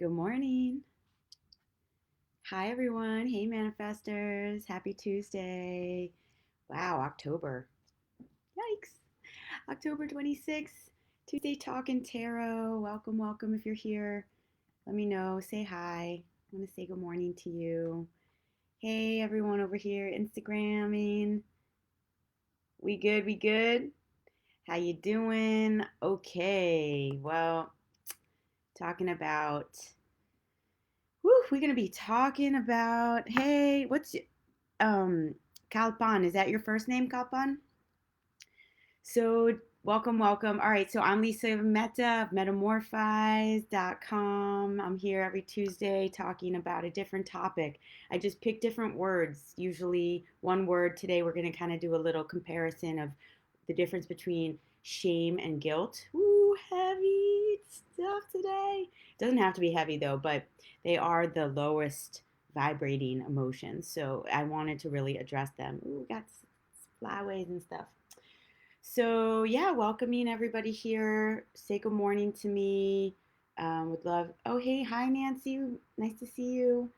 Good morning. Hi, everyone. Hey, manifestors. Happy Tuesday. Wow, October. Yikes. October 26th, Tuesday Talking Tarot. Welcome, welcome. If you're here, let me know. Say hi. I want to say good morning to you. Hey, everyone over here, Instagramming. We good? We good? How you doing? Okay. Well, talking about we're gonna be talking about. Hey, um Kalpan? Is that your first name, Kalpan? So welcome, welcome. All right, so I'm Lisa Meta of Metamorfize.com. I'm here every Tuesday talking about a different topic. I just pick different words, usually one word. Today we're gonna kind of do a little comparison of the difference between shame and guilt. Ooh, heavy stuff today. Doesn't have to be heavy though, but they are the lowest vibrating emotions. So I wanted to really address them. Ooh, got flyways and stuff. So yeah, welcoming everybody here. Say good morning to me. Would love. Oh hey, hi Nancy. Nice to see you.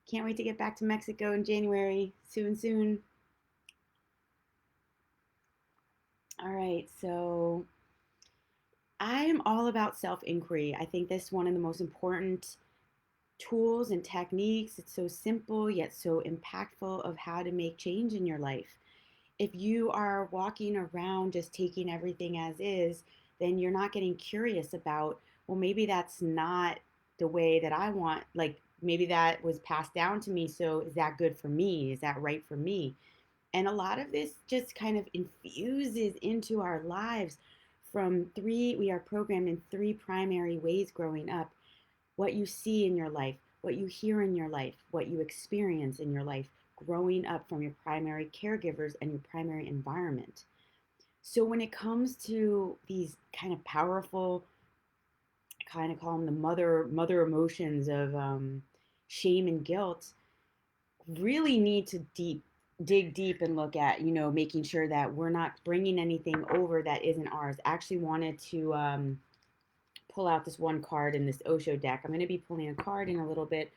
Can't wait to get back to Mexico in January. Soon, soon. All right, so I am all about self inquiry. I think this is one of the most important tools and techniques. It's so simple yet so impactful of how to make change in your life. If you are walking around just taking everything as is, then you're not getting curious about, well, maybe that's not the way that I want. Like maybe that was passed down to me. So is that good for me? Is that right for me? And a lot of this just kind of infuses into our lives we are programmed in three primary ways growing up: what you see in your life, what you hear in your life, what you experience in your life, growing up from your primary caregivers and your primary environment. So when it comes to these kind of powerful, I kind of call them the mother emotions of shame and guilt, really need to dig deep and look at, making sure that we're not bringing anything over that isn't ours. I actually wanted to pull out this one card in this Osho deck. I'm going to be pulling a card in a little bit.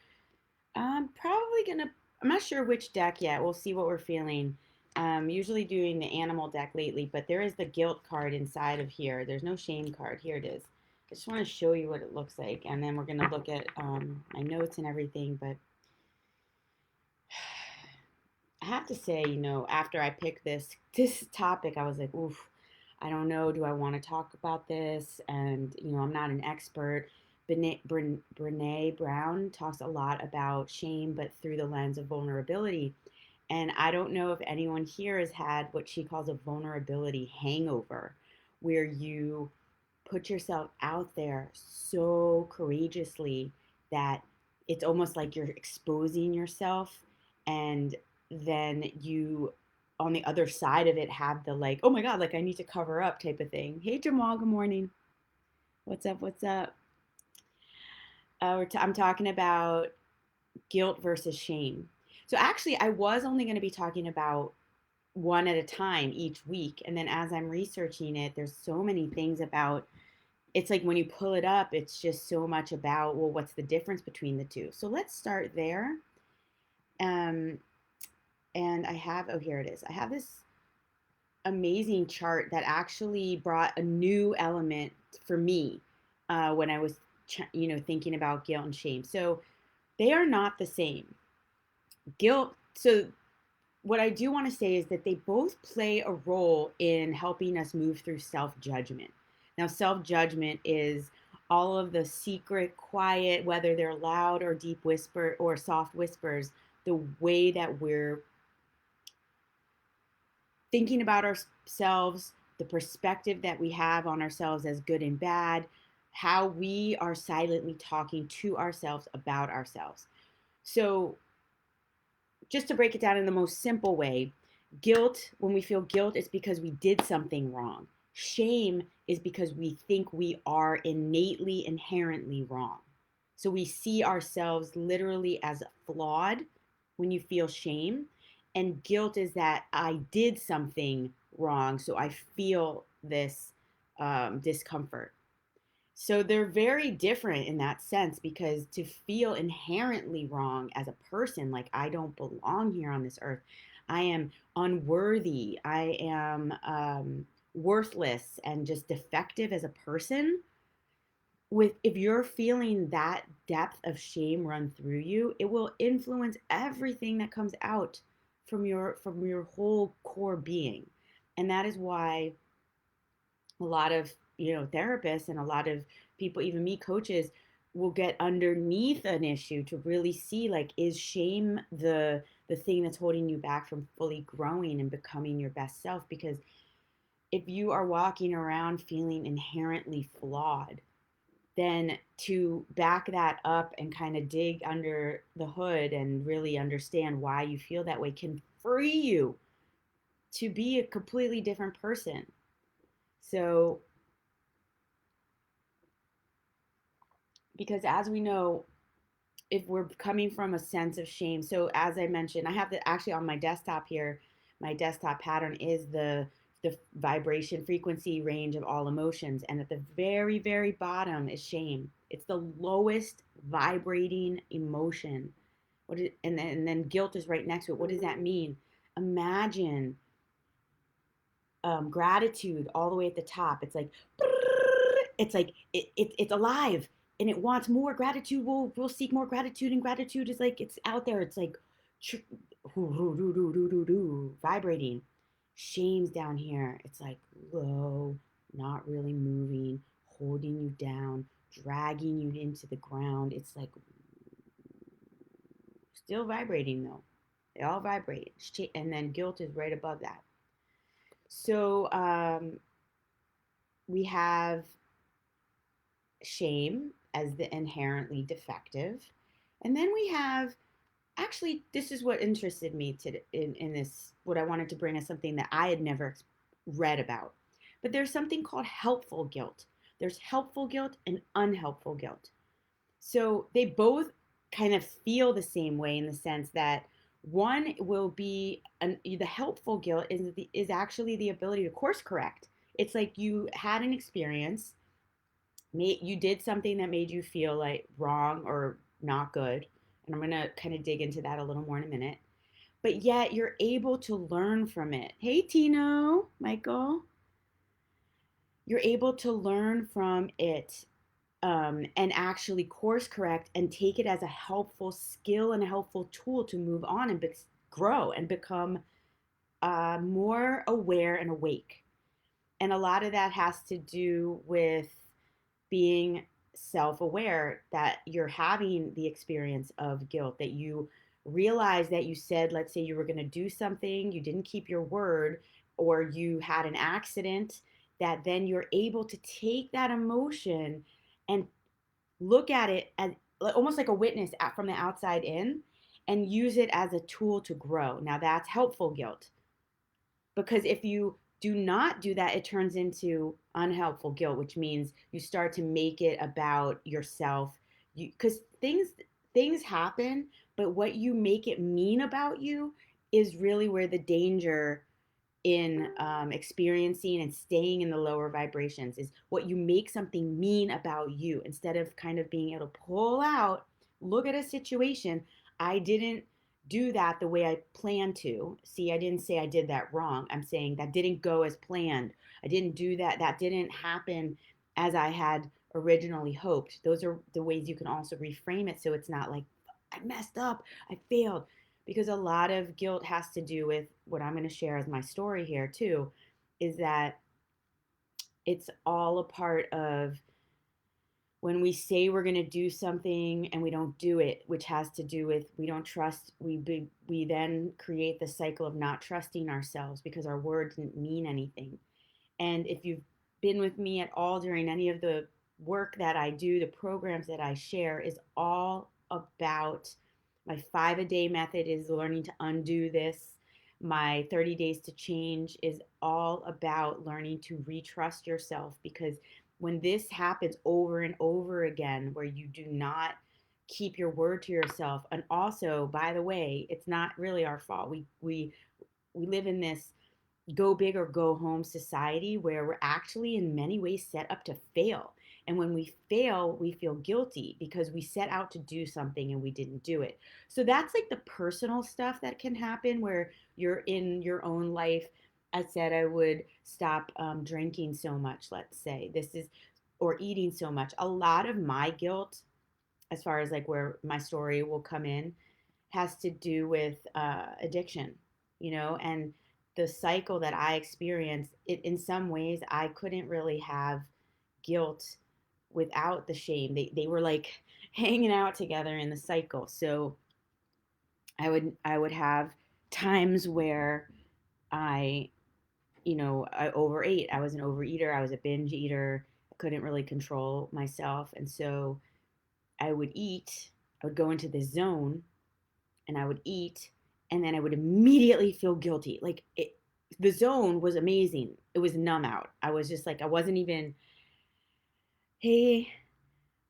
I'm not sure which deck yet. We'll see what we're feeling. Usually doing the animal deck lately, but there is the guilt card inside of here. There's no shame card. Here it is. I just want to show you what it looks like, and then we're going to look at my notes and everything. But I have to say, after I picked this topic, I was like, oof, I don't know. Do I want to talk about this? And I'm not an expert. Brene Brown talks a lot about shame, but through the lens of vulnerability. And I don't know if anyone here has had what she calls a vulnerability hangover, where you put yourself out there so courageously that it's almost like you're exposing yourself, and then you on the other side of it have the like, oh my god, like I need to cover up type of thing. Hey Jamal, good morning. What's up? What's up? I'm talking about guilt versus shame. So actually, I was only going to be talking about one at a time each week. And then as I'm researching it, there's so many things about, it's like when you pull it up, it's just so much about, well, what's the difference between the two? So let's start there. Um, and oh, here it is. I have this amazing chart that actually brought a new element for me when I was, thinking about guilt and shame. So they are not the same. Guilt, so what I do want to say is that they both play a role in helping us move through self judgment. Now, self judgment is all of the secret, quiet, whether they're loud or deep whisper or soft whispers, the way that we're thinking about ourselves, the perspective that we have on ourselves as good and bad, how we are silently talking to ourselves about ourselves. So, just to break it down in the most simple way, when we feel guilt, it's because we did something wrong. Shame is because we think we are innately, inherently wrong. So we see ourselves literally as flawed when you feel shame. And guilt is that I did something wrong, so I feel this discomfort. So they're very different in that sense, because to feel inherently wrong as a person, like I don't belong here on this earth, I am unworthy, I am worthless and just defective as a person. With if you're feeling that depth of shame run through you, it will influence everything that comes out from your whole core being. And that is why a lot of therapists and a lot of people, even me, coaches, will get underneath an issue to really see, like, is shame the thing that's holding you back from fully growing and becoming your best self? Because if you are walking around feeling inherently flawed, then to back that up and kind of dig under the hood and really understand why you feel that way can free you to be a completely different person. So, because as we know, if we're coming from a sense of shame, so as I mentioned, I have the actually on my desktop here, my desktop pattern is the vibration frequency range of all emotions, and at the very very bottom is shame. It's the lowest vibrating emotion. And then guilt is right next to it. What does that mean? Imagine gratitude all the way at the top. It's like it's alive and it wants more gratitude. We'll seek more gratitude, and gratitude is like it's out there. It's like vibrating. Shame's down here. It's like low, not really moving, holding you down, dragging you into the ground. It's like still vibrating though. They all vibrate. And then guilt is right above that. So we have shame as the inherently defective. And then we have, actually, this is what interested me in this, what I wanted to bring as something that I had never read about. But there's something called helpful guilt. There's helpful guilt and unhelpful guilt. So they both kind of feel the same way in the sense that one will be the helpful guilt is actually the ability to course correct. It's like you had an experience, you did something that made you feel like wrong or not good, and I'm going to kind of dig into that a little more in a minute. But yet you're able to learn from it. Hey Tino, Michael, you're able to learn from it, and actually course correct and take it as a helpful skill and a helpful tool to move on and grow and become more aware and awake. And a lot of that has to do with being self-aware that you're having the experience of guilt, that you realize that you said, let's say you were going to do something, you didn't keep your word, or you had an accident, that then you're able to take that emotion and look at it as almost like a witness from the outside in, and use it as a tool to grow. Now that's helpful guilt, because if you do not do that, it turns into unhelpful guilt, which means you start to make it about yourself. Because things happen, but what you make it mean about you is really where the danger in experiencing and staying in the lower vibrations is. What you make something mean about you, instead of kind of being able to pull out, look at a situation. I didn't do that the way I planned to. See, I didn't say I did that wrong. I'm saying that didn't go as planned. I didn't do that. That didn't happen as I had originally hoped. Those are the ways you can also reframe it, so it's not like I messed up, I failed. Because a lot of guilt has to do with what I'm going to share as my story here too, is that it's all a part of when we say we're going to do something and we don't do it, which has to do with we don't trust. We then create the cycle of not trusting ourselves because our word didn't mean anything. And if you've been with me at all during any of the work that I do, the programs that I share, is all about my 5-a-day method is learning to undo this. My 30 days to change is all about learning to retrust yourself, because when this happens over and over again, where you do not keep your word to yourself, and also, by the way, it's not really our fault. We live in this go big or go home society where we're actually in many ways set up to fail. And when we fail, we feel guilty because we set out to do something and we didn't do it. So that's like the personal stuff that can happen where you're in your own life. I said I would stop drinking so much, let's say. This is, or eating so much. A lot of my guilt, as far as like where my story will come in, has to do with addiction, and the cycle that I experienced. It, in some ways, I couldn't really have guilt without the shame. They were like hanging out together in the cycle. So I would have times where I, I overate. I was an overeater. I was a binge eater. I couldn't really control myself. And so I would eat, I would go into this zone and I would eat, and then I would immediately feel guilty. Like the zone was amazing. It was numb out. I was just like, I wasn't even, hey,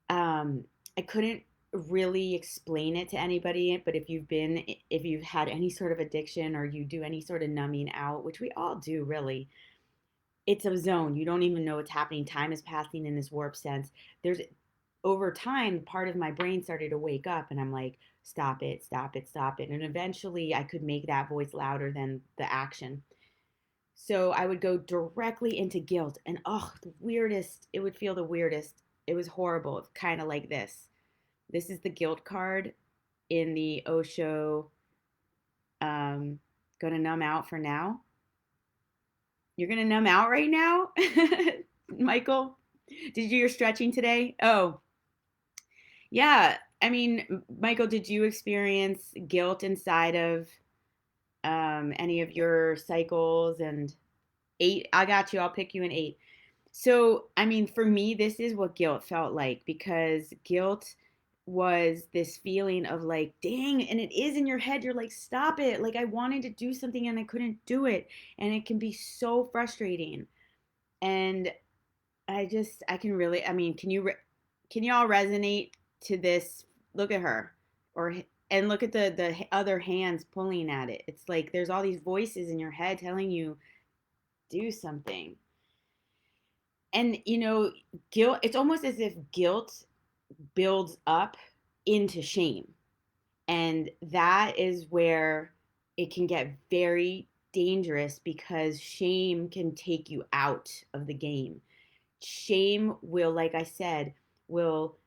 um, I couldn't really explain it to anybody, but if you've had any sort of addiction or you do any sort of numbing out, which we all do really, it's a zone. You don't even know what's happening. Time is passing in this warp sense. There's over time, part of my brain started to wake up, and I'm like, stop it, stop it, stop it. And eventually I could make that voice louder than the action. So I would go directly into guilt, and the weirdest, it would feel the weirdest. It was horrible, kind of like this. This is the guilt card in the Osho, um, gonna numb out for now. You're gonna numb out right now, Michael? Did you do your stretching today? Oh, yeah. I mean, Michael, did you experience guilt inside of any of your cycles? And eight, I got you. I'll pick you an eight. So, I mean, for me, this is what guilt felt like, because guilt was this feeling of like, dang, and it is in your head. You're like, stop it. Like, I wanted to do something and I couldn't do it. And it can be so frustrating. And I can really, I mean, can you all resonate to this? Look at her, or and look at the other hands pulling at it. It's like there's all these voices in your head telling you do something. And guilt, it's almost as if guilt builds up into shame. And that is where it can get very dangerous, because shame can take you out of the game. Shame will, like I said, will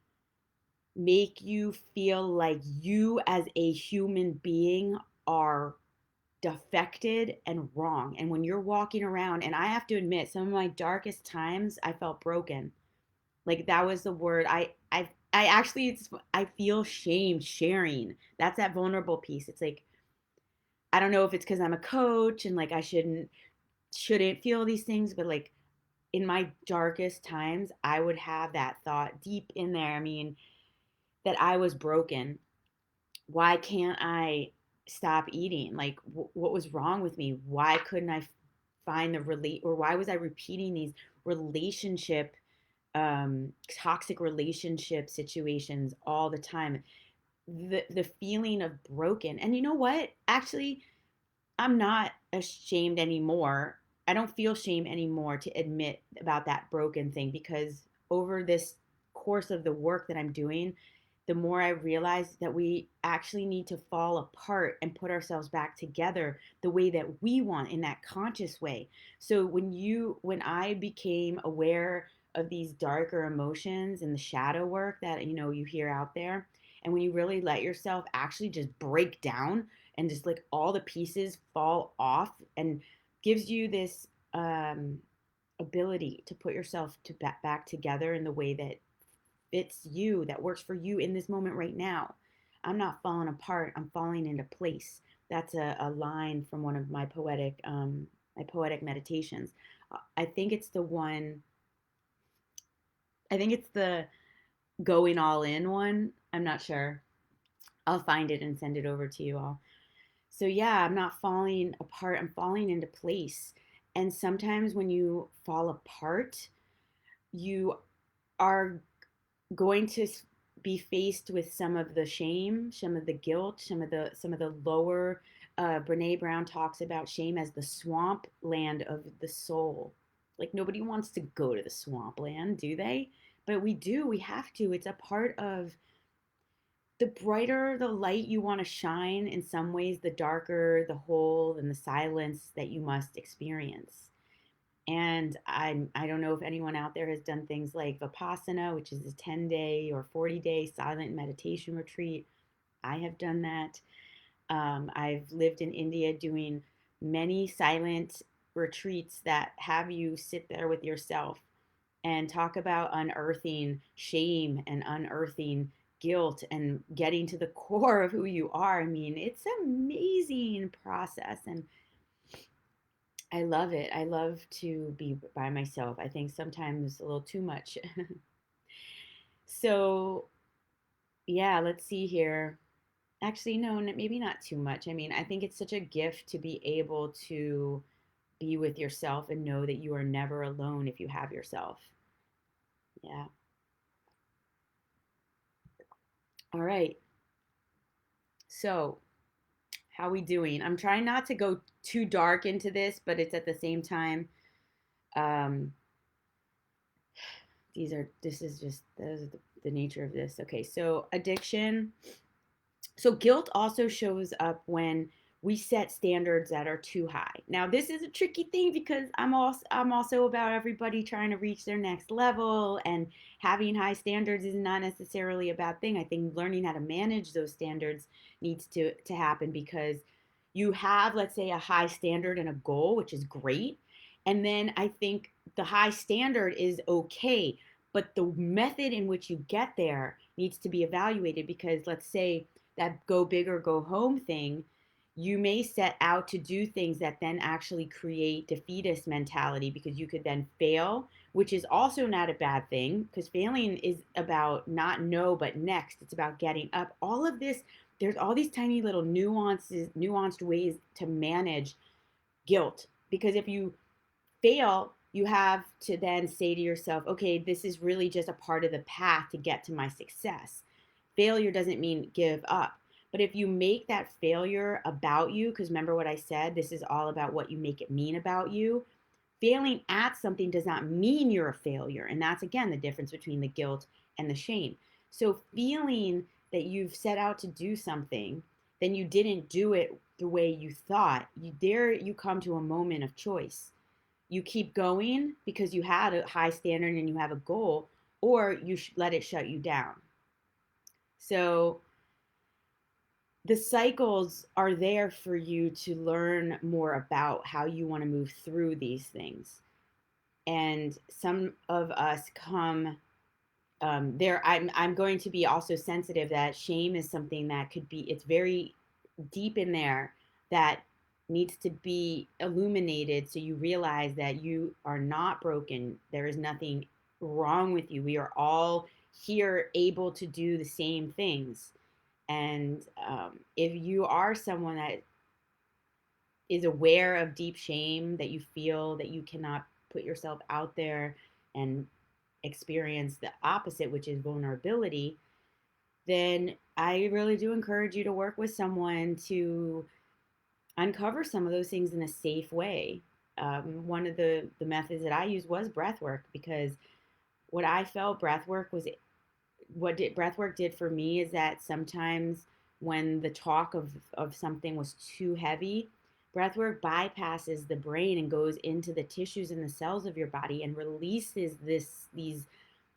make you feel like you as a human being are defected and wrong. And when you're walking around, and I have to admit, some of my darkest times I felt broken. Like that was the word. I actually, I feel shame sharing. That's that vulnerable piece. It's like, I don't know if it's because I'm a coach and like I shouldn't feel these things, but like in my darkest times, I would have that thought deep in there. I mean, that I was broken. Why can't I stop eating? Like, what was wrong with me? Why couldn't I find the relief, or why was I repeating these relationship, toxic relationship situations all the time? The feeling of broken. And you know what? Actually, I'm not ashamed anymore. I don't feel shame anymore to admit about that broken thing, because over this course of the work that I'm doing, the more I realize that we actually need to fall apart and put ourselves back together the way that we want, in that conscious way. So when I became aware of these darker emotions and the shadow work that you hear out there, and when you really let yourself actually just break down and just like all the pieces fall off, and gives you this ability to put yourself back together in the way that fits you, that works for you in this moment right now. I'm not falling apart, I'm falling into place. That's a line from one of my poetic meditations. I think it's the one, I think it's the going all in one. I'm not sure. I'll find it and send it over to you all. So yeah, I'm not falling apart, I'm falling into place. And sometimes when you fall apart, you are going to be faced with some of the shame, some of the guilt, some of the lower. Brene Brown talks about shame as the swamp land of the soul. Like nobody wants to go to the swamp land, do they? But we have to. It's a part of the brighter the light you want to shine, in some ways, the darker the hole and the silence that you must experience. And I don't know if anyone out there has done things like Vipassana, which is a 10-day or 40-day silent meditation retreat. I have done that. I've lived in India doing many silent retreats that have you sit there with yourself and talk about unearthing shame and unearthing guilt and getting to the core of who you are. I mean, it's an amazing process, and I love it. I love to be by myself. I think sometimes a little too much. So, yeah, let's see here. Actually, no, maybe not too much. I mean, I think it's such a gift to be able to be with yourself and know that you are never alone if you have yourself. Yeah. All right. So, how we doing? I'm trying not to go too dark into this, but it's at the same time, um, this is just the nature of this. Okay, so addiction. So guilt also shows up when we set standards that are too high. Now, this is a tricky thing because I'm also about everybody trying to reach their next level, and having high standards is not necessarily a bad thing. I think learning how to manage those standards needs to happen, because you have, let's say, a high standard and a goal, which is great. And then I think the high standard is okay, but the method in which you get there needs to be evaluated, because let's say that go big or go home thing, you may set out to do things that then actually create defeatist mentality, because you could then fail, which is also not a bad thing, because failing is about not no but next. It's about getting up. All of this, there's all these tiny little nuanced ways to manage guilt, because if you fail, you have to then say to yourself, okay, this is really just a part of the path to get to my success. Failure doesn't mean give up. But if you make that failure about you, because remember what I said, this is all about what you make it mean about you. Failing at something does not mean you're a failure. And that's, again, the difference between the guilt and the shame. So feeling that you've set out to do something, then you didn't do it the way you thought, you come to a moment of choice. You keep going because you had a high standard and you have a goal, or you let it shut you down. So the cycles are there for you to learn more about how you want to move through these things. And some of us come there. I'm going to be also sensitive that shame is something that could be, it's very deep in there, that needs to be illuminated, so you realize that you are not broken. There is nothing wrong with you. We are all here able to do the same things. And if you are someone that is aware of deep shame, that you feel that you cannot put yourself out there and experience the opposite, which is vulnerability, then I really do encourage you to work with someone to uncover some of those things in a safe way. One of the methods that I used was breath work, because what I felt breath work was, what did breath work did for me is that sometimes when the talk of something was too heavy, breath work bypasses the brain and goes into the tissues and the cells of your body and releases these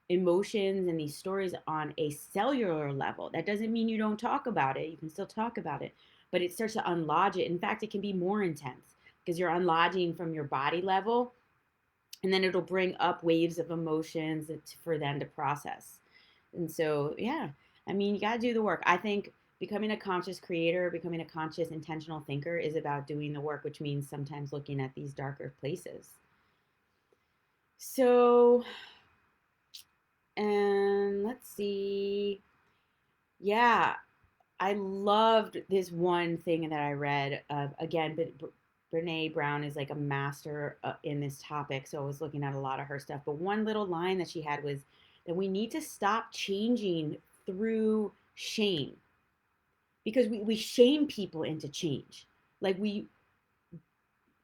emotions and these stories on a cellular level. That doesn't mean you don't talk about it. You can still talk about it, but it starts to unlodge it. In fact, it can be more intense because you're unlodging from your body level, and then it'll bring up waves of emotions for them to process. And so, yeah, I mean, you got to do the work. I think becoming a conscious creator, becoming a conscious intentional thinker is about doing the work, which means sometimes looking at these darker places. So, and let's see. Yeah, I loved this one thing that I read. Again, but Brene Brown is like a master in this topic, so I was looking at a lot of her stuff. But one little line that she had was that we need to stop changing through shame, because we shame people into change. Like we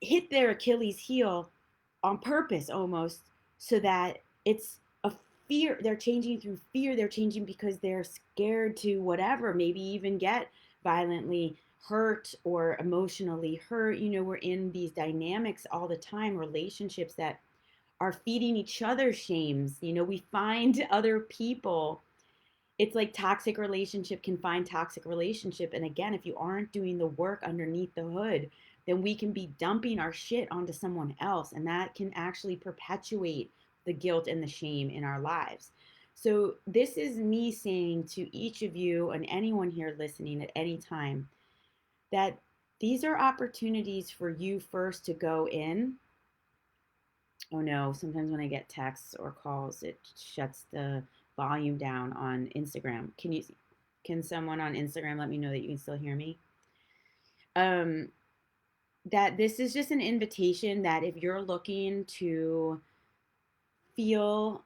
hit their Achilles heel on purpose almost, so that it's a fear. They're changing through fear. They're changing because they're scared to whatever, maybe even get violently hurt or emotionally hurt. We're in these dynamics all the time, relationships that are feeding each other shames. We find other people. It's like toxic relationship can find toxic relationship. And again, if you aren't doing the work underneath the hood, then we can be dumping our shit onto someone else. And that can actually perpetuate the guilt and the shame in our lives. So, this is me saying to each of you and anyone here listening at any time that these are opportunities for you first to go in. Oh no, sometimes when I get texts or calls, it shuts the volume down on Instagram. Can someone on Instagram let me know that you can still hear me? Um that this is just an invitation that if you're looking to feel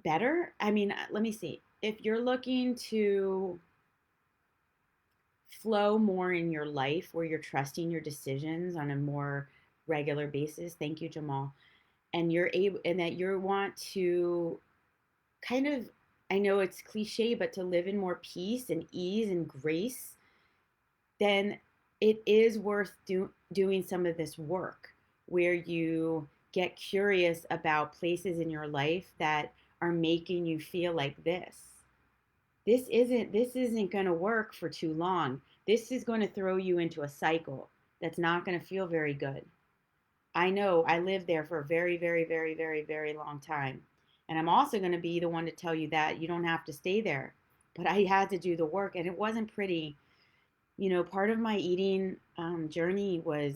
better, let me see. If you're looking to flow more in your life where you're trusting your decisions on a more regular basis, thank you, Jamal, and you're able and that you want to kind of, I know it's cliche, but to live in more peace and ease and grace, then it is worth doing some of this work where you get curious about places in your life that are making you feel like this isn't going to work for too long. This is going to throw you into a cycle that's not going to feel very good. I know I lived there for a very, very, very, very, very long time. And I'm also going to be the one to tell you that you don't have to stay there. But I had to do the work, and it wasn't pretty. Part of my eating journey was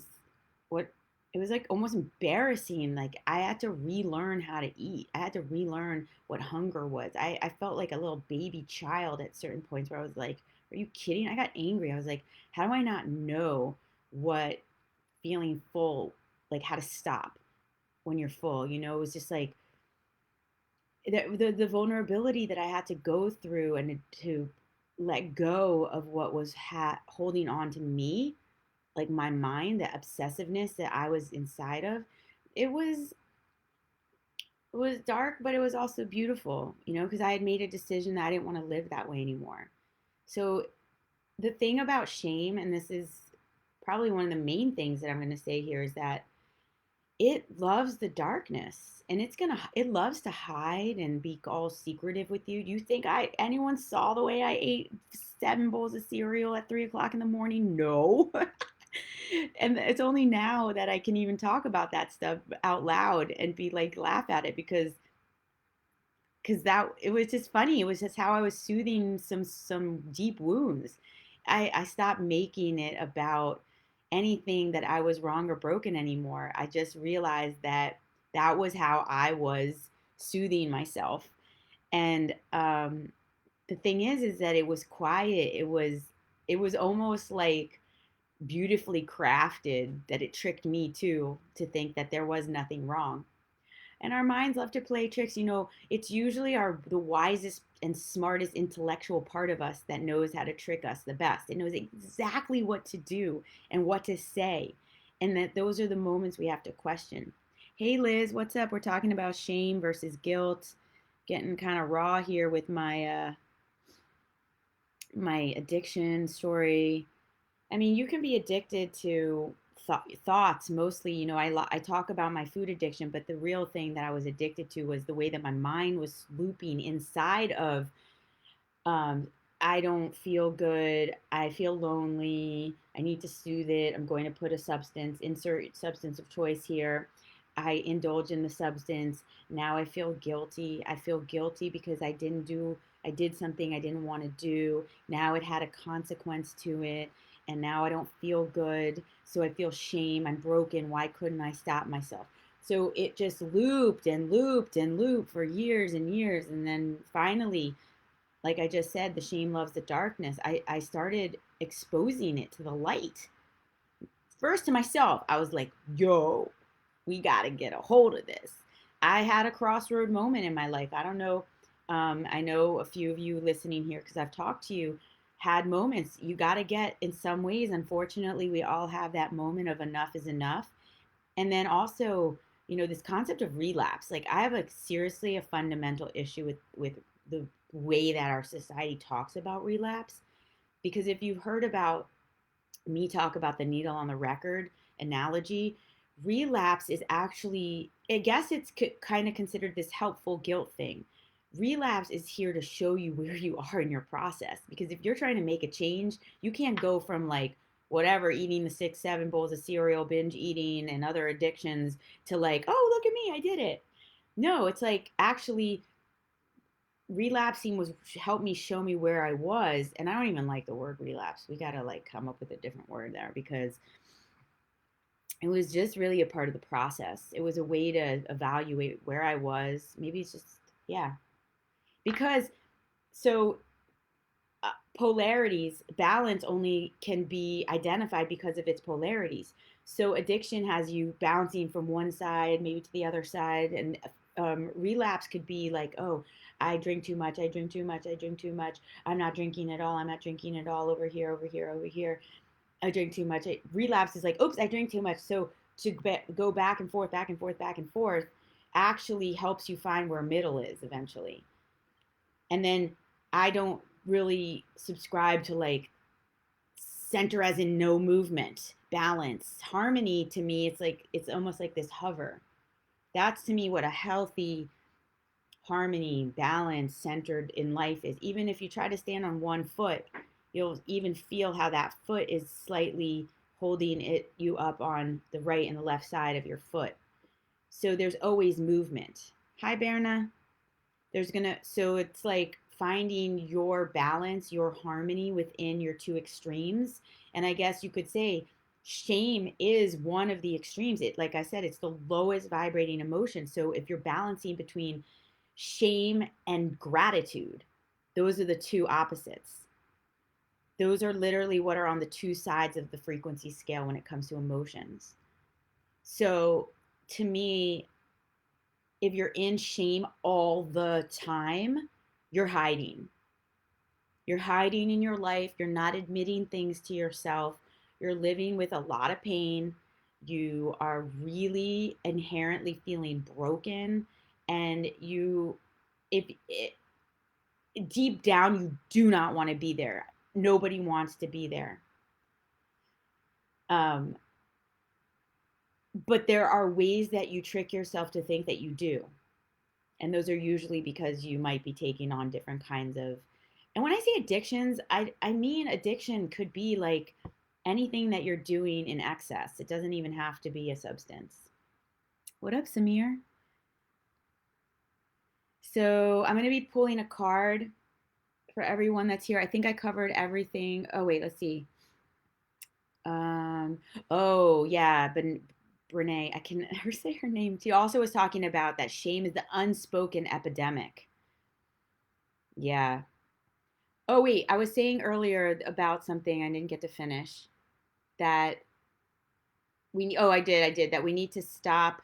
what it was like almost embarrassing. Like I had to relearn how to eat. I had to relearn what hunger was. I felt like a little baby child at certain points where I was like, are you kidding? I got angry. I was like, how do I not know what feeling full, like how to stop when you're full? It was just like the vulnerability that I had to go through and to let go of what was holding on to me, like my mind, the obsessiveness that I was inside of. It was it was dark, but it was also beautiful, because I had made a decision that I didn't want to live that way anymore. So the thing about shame, and this is probably one of the main things that I'm going to say here, is that it loves the darkness, and it loves to hide and be all secretive with you. Do you think anyone saw the way I ate 7 bowls of cereal at 3 o'clock in the morning? No. And it's only now that I can even talk about that stuff out loud and be like laugh at it, because that it was just funny. It was just how I was soothing some deep wounds. I stopped making it about anything that I was wrong or broken anymore. I just realized that that was how I was soothing myself. And the thing is that it was quiet. It was almost like beautifully crafted, that it tricked me too to think that there was nothing wrong. And our minds love to play tricks. It's usually the wisest and smartest intellectual part of us that knows how to trick us the best. It knows exactly what to do and what to say. And that those are the moments we have to question. Hey Liz, what's up? We're talking about shame versus guilt. Getting kind of raw here with my addiction story. You can be addicted to thoughts mostly. I talk about my food addiction, but the real thing that I was addicted to was the way that my mind was looping inside of, um, I don't feel good. I feel lonely. I need to soothe it. I'm going to put a insert substance of choice here. I indulge in the substance. Now I feel guilty. I feel guilty because I did something I didn't want to do. Now it had a consequence to it. And now I don't feel good. So I feel shame. I'm broken. Why couldn't I stop myself? So it just looped and looped and looped for years and years. And then finally, like I just said, the shame loves the darkness. I started exposing it to the light. First to myself, I was like, yo, we got to get a hold of this. I had a crossroad moment in my life. I don't know. I know a few of you listening here, because I've talked to you, had moments. You got to get, in some ways, unfortunately, we all have that moment of enough is enough. And then also, this concept of relapse. Like, I have seriously a fundamental issue with the way that our society talks about relapse. Because if you've heard about me talk about the needle on the record analogy, relapse is actually, I guess it's kind of considered this helpful guilt thing. Relapse is here to show you where you are in your process. Because if you're trying to make a change, you can't go from like whatever, eating the 6, 7 bowls of cereal, binge eating, and other addictions to like, oh, look at me, I did it. No, it's like actually relapsing was helped me show me where I was. And I don't even like the word relapse. We got to like come up with a different word there, because it was just really a part of the process. It was a way to evaluate where I was. Maybe it's just, yeah. Because so polarities, balance only can be identified because of its polarities. So addiction has you bouncing from one side, maybe to the other side, and relapse could be like, oh, I drink too much, I drink too much, I drink too much. I'm not drinking at all. I'm not drinking at all. Over here, over here, over here. I drink too much. Relapse is like, oops, I drink too much. So to go back and forth, back and forth, back and forth, actually helps you find where middle is eventually. And then I don't really subscribe to like center as in no movement, balance, harmony. To me, it's like, it's almost like this hover. That's to me what a healthy harmony, balance, centered in life is. Even if you try to stand on one foot, you'll even feel how that foot is slightly holding you up on the right and the left side of your foot. So there's always movement. Hi, Berna. So it's like finding your balance, your harmony within your two extremes. And I guess you could say shame is one of the extremes. It, like I said, it's the lowest vibrating emotion. So if you're balancing between shame and gratitude, those are the two opposites. Those are literally what are on the two sides of the frequency scale when it comes to emotions. So to me, if you're in shame all the time, you're hiding. You're hiding in your life. You're not admitting things to yourself. You're living with a lot of pain. You are really inherently feeling broken. And if it, deep down, you do not want to be there. Nobody wants to be there. Um, but there are ways that you trick yourself to think that you do. And those are usually because you might be taking on different kinds of, and when I say addictions, I mean addiction could be like anything that you're doing in excess. It doesn't even have to be a substance. What up, Samir? So I'm going to be pulling a card for everyone that's here. I think I covered everything. Oh, wait, let's see. Um, oh, yeah, but Brene, I can never say her name too, also was talking about that shame is the unspoken epidemic. Yeah. Oh, wait, I was saying earlier about something I didn't get to finish. That I did, that we need to stop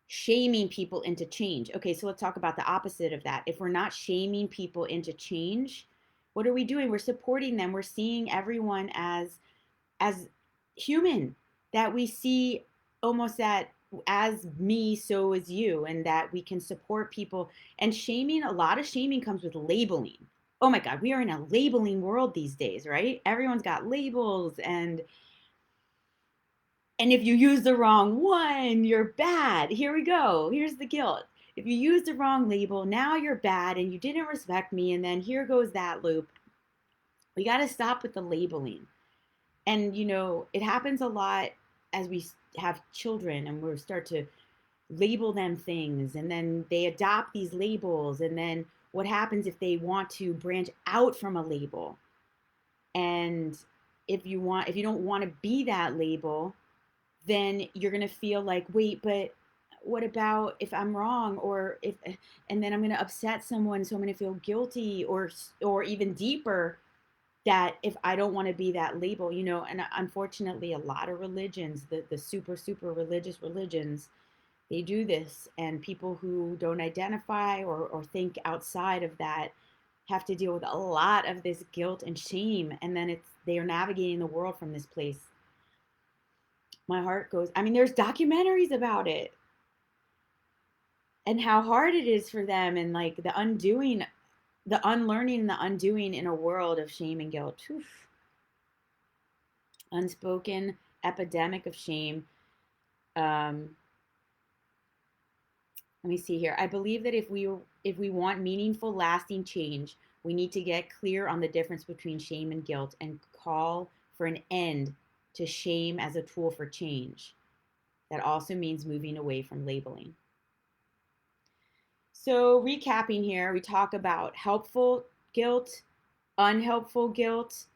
shaming people into change. Okay, so let's talk about the opposite of that. If we're not shaming people into change, what are we doing? We're supporting them. We're seeing everyone as human, that we see almost that as me, so is you, and that we can support people. And shaming, a lot of shaming comes with labeling. Oh my God, we are in a labeling world these days, right? Everyone's got labels, and if you use the wrong one, you're bad. Here we go. Here's the guilt. If you use the wrong label, now you're bad and you didn't respect me. And then here goes that loop. We got to stop with the labeling. And, it happens a lot as we have children and we start to label them things. And then they adopt these labels. And then what happens if they want to branch out from a label? And if you don't want to be that label, then you're going to feel like, wait, but what about if I'm wrong, or if, and then I'm going to upset someone, so I'm going to feel guilty, or even deeper, that if I don't want to be that label, and unfortunately a lot of religions, the super religious religions, they do this, and people who don't identify or think outside of that have to deal with a lot of this guilt and shame, and then they are navigating the world from this place. My heart goes, I mean, there's documentaries about it. and how hard it is for them, and like the undoing, the unlearning and the undoing in a world of shame and guilt. Oof. Unspoken epidemic of shame. Um, Let me see here. I believe that if we want meaningful, lasting change, we need to get clear on the difference between shame and guilt and call for an end to shame as a tool for change. That also means moving away from labeling. So, recapping here, we talk about helpful guilt, unhelpful guilt,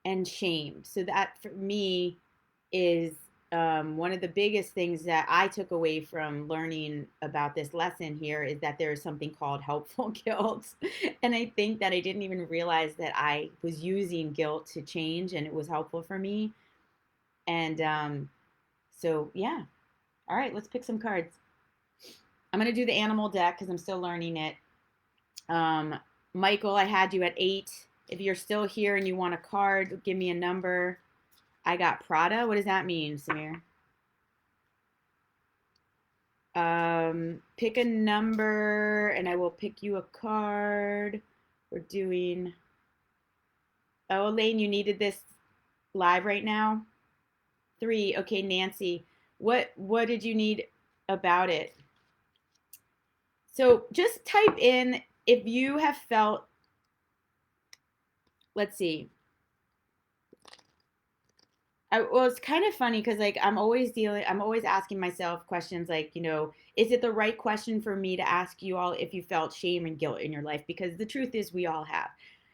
and shame. So, that for me is one of the biggest things that I took away from learning about this lesson here is that there is something called helpful guilt. And I think that I didn't even realize that I was using guilt to change and it was helpful for me. And so, yeah. All right, let's pick some cards. I'm going to do the animal deck because I'm still learning it. Um, Michael, I had you at 8. If you're still here and you want a card, give me a number. I got Prada. What does that mean, Samir? Pick a number and I will pick you a card. We're doing. Oh, Elaine, you needed this live right now? 3. Okay, Nancy. What did you need about it? So just type in if you have felt, let's see. Well, it's kind of funny because like I'm always asking myself questions like, is it the right question for me to ask you all if you felt shame and guilt in your life? Because the truth is we all have.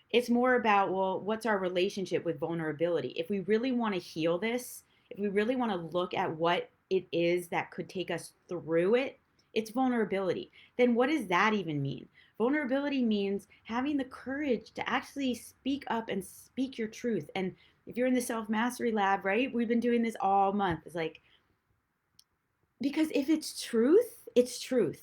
It's more about, well, what's our relationship with vulnerability? If we really want to heal this, if we really want to look at what it is that could take us through it, it's vulnerability. Then what does that even mean? Vulnerability means having the courage to actually speak up and speak your truth. And if you're in the self mastery lab, right? We've been doing this all month. It's like, because if it's truth, it's truth.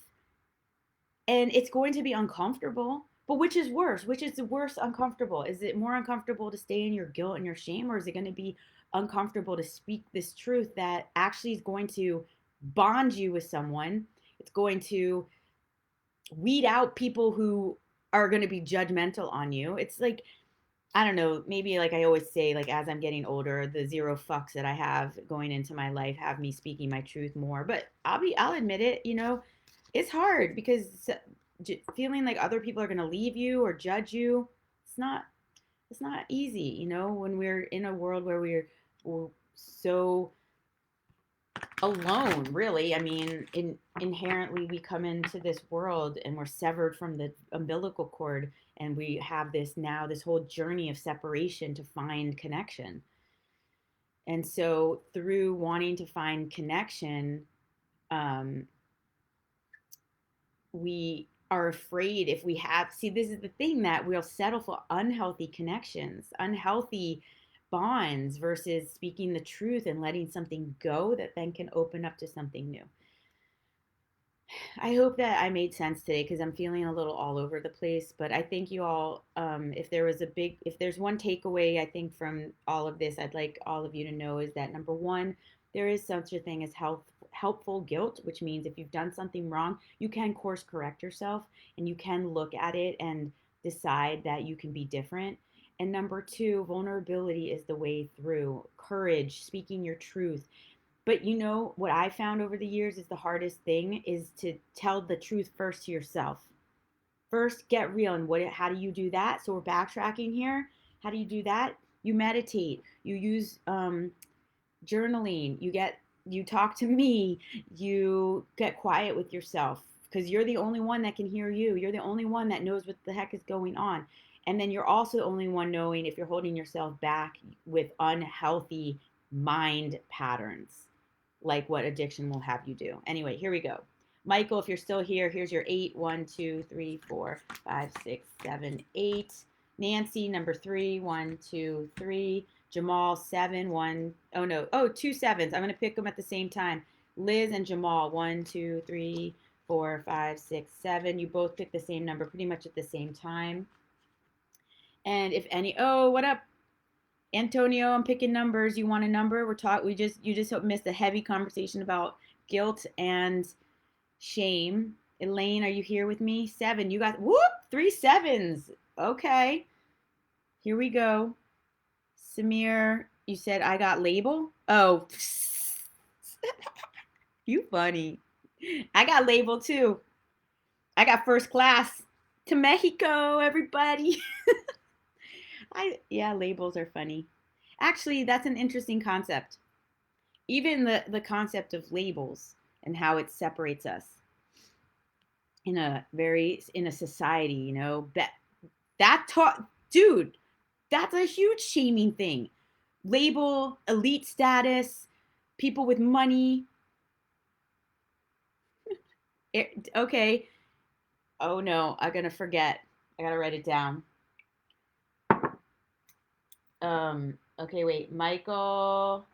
And it's going to be uncomfortable. But which is worse? Which is the worst uncomfortable? Is it more uncomfortable to stay in your guilt and your shame? Or is it going to be uncomfortable to speak this truth that actually is going to bond you with someone? It's going to weed out people who are going to be judgmental on you. It's like, I don't know, maybe like I always say, like as I'm getting older, the zero fucks that I have going into my life have me speaking my truth more. But I'll admit it, it's hard because feeling like other people are going to leave you or judge you, it's not, it's not easy, when we're in a world where we're so alone, really. I mean, inherently we come into this world and we're severed from the umbilical cord, and we have this whole journey of separation to find connection. And so through wanting to find connection, um, we are afraid if we have, see, this is the thing, that we'll settle for unhealthy connections, unhealthy bonds, versus speaking the truth and letting something go that then can open up to something new. I hope that I made sense today because I'm feeling a little all over the place. But I think you all, if there's one takeaway I think from all of this, I'd like all of you to know is that number one, there is such a thing as helpful guilt, which means if you've done something wrong, you can course correct yourself and you can look at it and decide that you can be different. And number two, vulnerability is the way through. Courage, speaking your truth, but what I found over the years is the hardest thing is to tell the truth first to yourself. First, get real. And how do you do that? So we're backtracking here. How do you do that? You meditate. You use journaling. You talk to me. You get quiet with yourself because you're the only one that can hear you. You're the only one that knows what the heck is going on. And then you're also the only one knowing if you're holding yourself back with unhealthy mind patterns, like what addiction will have you do. Anyway, here we go. Michael, if you're still here, here's your 8. 1, 2, 3, 4, 5, 6, 7, 8. Nancy, number 3. 1, 2, 3. Jamal, 7. 1. Oh, no. Oh, 2 sevens. I'm going to pick them at the same time. Liz and Jamal, 1, 2, 3, 4, 5, 6, 7. You both picked the same number pretty much at the same time. And if any, oh, what up, Antonio? I'm picking numbers. You want a number? You just missed a heavy conversation about guilt and shame. Elaine, are you here with me? 7. You got, whoop, 3 sevens. Okay. Here we go. Samir, you said I got label? Oh, you funny. I got label too. I got first class to Mexico, everybody. Yeah, labels are funny. Actually, that's an interesting concept. Even the concept of labels and how it separates us in a society, that taught dude, that's a huge shaming thing. Label, elite status, people with money. Okay. Oh no, I'm gonna forget. I gotta write it down. Okay, wait. Michael,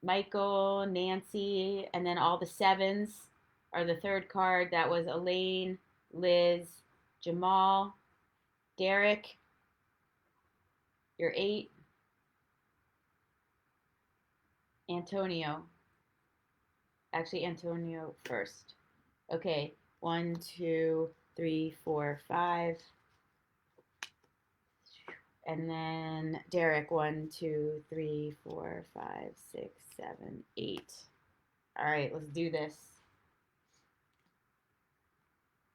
Nancy, and then all the sevens are the third card. That was Elaine, Liz, Jamal, Derek, you're 8, Antonio. Actually, Antonio first. Okay, 1, 2, 3, 4, 5. And then Derek, 1, 2, 3, 4, 5, 6, 7, 8. All right, let's do this.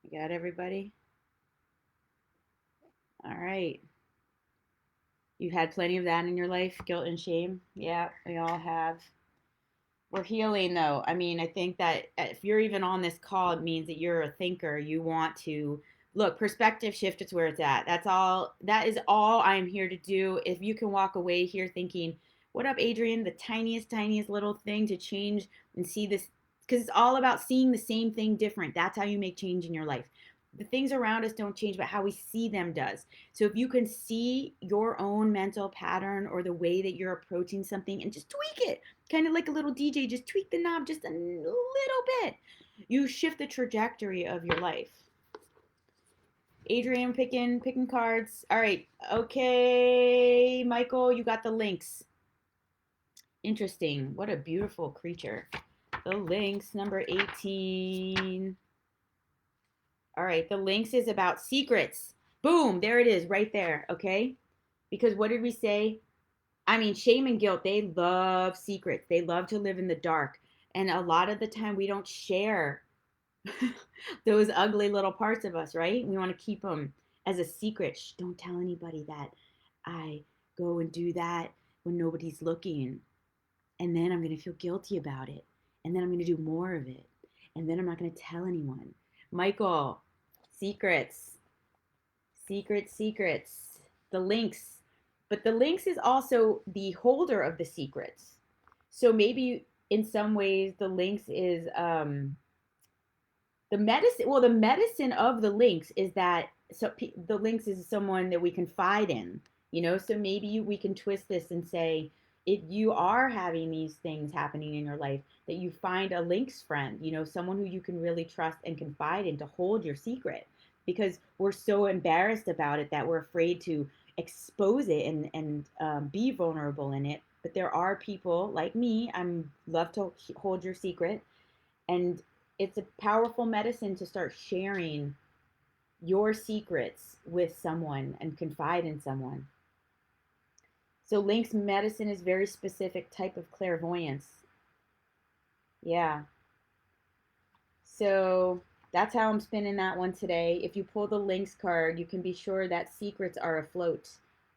You got everybody? All right. You've had plenty of that in your life, guilt and shame. Yeah, we all have. We're healing though. I mean, I think that if you're even on this call, it means that you're a thinker. You want to look, perspective shift is where it's at. That is all I am here to do. If you can walk away here thinking, what up, Adrian? The tiniest little thing to change and see this, because it's all about seeing the same thing different. That's how you make change in your life. The things around us don't change, but how we see them does. So if you can see your own mental pattern or the way that you're approaching something and just tweak it, kind of like a little DJ, just tweak the knob just a little bit, you shift the trajectory of your life. Adrian picking cards. All right. Okay, Michael, you got the lynx. Interesting. What a beautiful creature. The lynx, number 18. All right, the lynx is about secrets. Boom, there it is right there, okay? Because what did we say? I mean, shame and guilt, they love secrets. They love to live in the dark. And a lot of the time we don't share those ugly little parts of us, right? We want to keep them as a secret. Shh, don't tell anybody that I go and do that when nobody's looking. And then I'm going to feel guilty about it. And then I'm going to do more of it. And then I'm not going to tell anyone. Michael, secrets, secrets. The lynx. But the lynx is also the holder of the secrets. So maybe in some ways the lynx is the medicine. Well, the medicine of the lynx is that the lynx is someone that we confide in, so maybe we can twist this and say, if you are having these things happening in your life, that you find a lynx friend, someone who you can really trust and confide in to hold your secret, because we're so embarrassed about it that we're afraid to expose it and be vulnerable in it. But there are people like me. I'm love to hold your secret, and it's a powerful medicine to start sharing your secrets with someone and confide in someone. So Link's medicine is very specific type of clairvoyance. Yeah. So that's how I'm spinning that one today. If you pull the Link's card, you can be sure that secrets are afloat.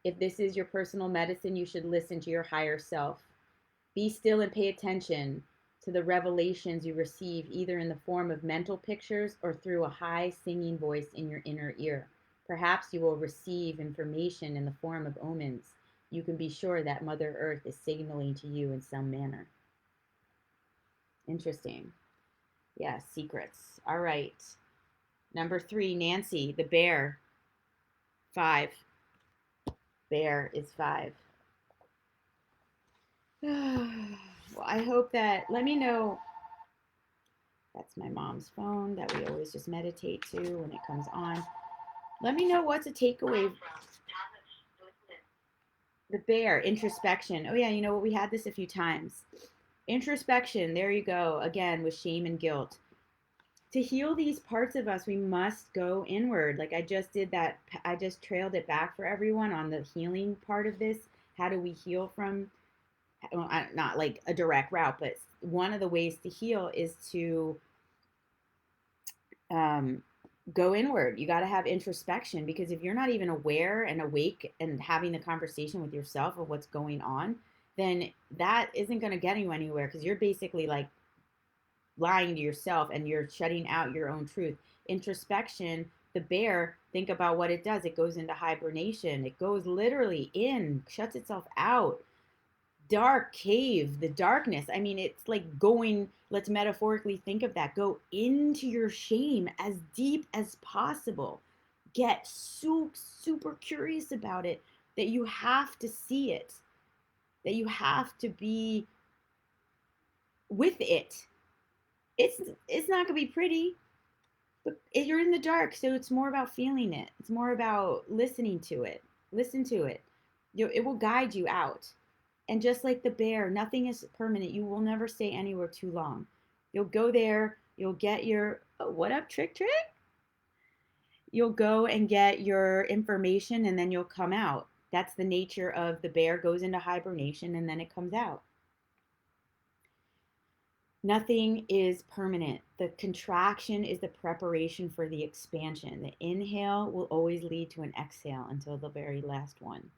If this is your personal medicine, you should listen to your higher self. Be still and pay attention to the revelations you receive, either in the form of mental pictures or through a high singing voice in your inner ear. Perhaps you will receive information in the form of omens. You can be sure that Mother Earth is signaling to you in some manner. Interesting. Yeah, secrets. All right. Number 3, Nancy, the bear. 5. Bear is 5. Well, I hope that, let me know. That's my mom's phone that we always just meditate to when it comes on. Let me know what's a takeaway. The bear, introspection. Oh yeah, you know what? We had this a few times. Introspection, there you go. Again, with shame and guilt. to heal these parts of us, we must go inward. Like I just did that. I just trailed it back for everyone on the healing part of this. How do we heal from, well, not like a direct route, but one of the ways to heal is to um, go inward. You got to have introspection, because if you're not even aware and awake and having the conversation with yourself of what's going on, then that isn't going to get you anywhere, because you're basically like lying to yourself and you're shutting out your own truth. Introspection, the bear, think about what it does. It goes into hibernation. It goes literally in, shuts itself out. Dark cave, the darkness. I mean, it's like going, let's metaphorically think of that. Go into your shame as deep as possible. Get super curious about it, that you have to see it, that you have to be with it. It's not gonna be pretty, but you're in the dark, so it's more about feeling it. It's more about listening to it. Listen to it. It will guide you out. And just like the bear, nothing is permanent. You will never stay anywhere too long. You'll go there. You'll get your, oh, what up, trick? You'll go and get your information, and then you'll come out. That's the nature of the bear. Goes into hibernation and then it comes out. Nothing is permanent. The contraction is the preparation for the expansion. The inhale will always lead to an exhale until the very last one.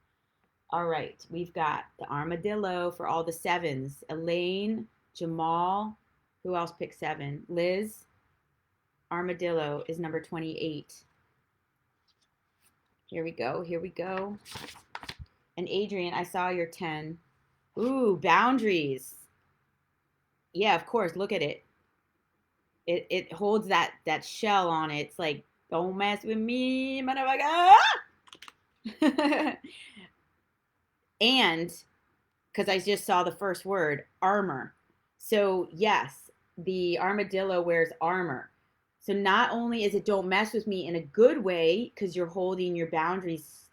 All right, we've got the armadillo for all the sevens. Elaine, Jamal, who else picked 7? Liz, armadillo is number 28. Here we go. And Adrian, I saw your 10. Ooh, boundaries. Yeah, of course, look at it. It holds that shell on it. It's like, don't mess with me, motherfucker. And because I just saw the first word, armor. So yes, the armadillo wears armor. So not only is it don't mess with me in a good way, because you're holding your boundaries